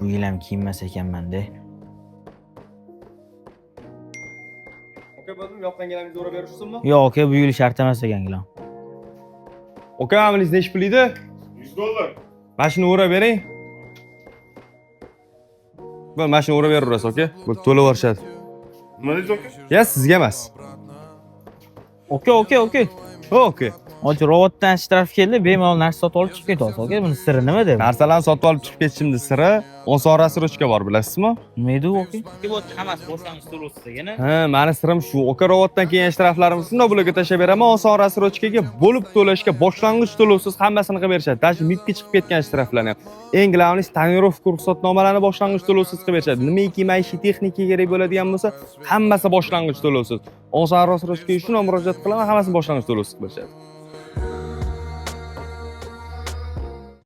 Bu yil ham kiyinmas ekanman-da. Aka bo'ldim, yoqqangilaringizni o'rab berishsinmi? Yo'q, aka, bu yil shart emas ekan gilam. Aka, amilingiz nechi pul edi? $100. Mana shuni o'rab bering. Bo'l, mana shuni o'rab beraverasiz, aka. Bu to'lab yuborishadi. Nima deysiz aka? Ya, sizga emas. Aka. Aka. Hozir robotdan shtraf keldi, bemalol narsa sotib olib chiqib ketyapsiz, aka. Buni siri nima deb? Narsalarni sotib olib chiqib ketishimni siri 10 soat rassrochka bor, bilasizmi? Nima edi u, aka? Bu hammasi boshlang'ich to'lovsiz ekana. Ha, meni sirim shu. Aka, robotdan kelgan shtraflarimni shunday bularga tashlab beraman, 10 soat rassrochkaga bo'lib to'lashga boshlang'ich to'lovsiz hammasini qilib berishadi. Даже MIPga chiqib ketgan shtraflarni ham. Eng glavnis tonirovka ruxsatnomalarni boshlang'ich to'lovsiz qilib berishadi. Nimaiki maishiy texnika kerak bo'ladigan bo'lsa, hammasi boshlang'ich to'lovsiz. 10 soat rassrochkaga shunday murojaat qilaman, hammasini boshlang'ich to'lovsiz qilib berishadi.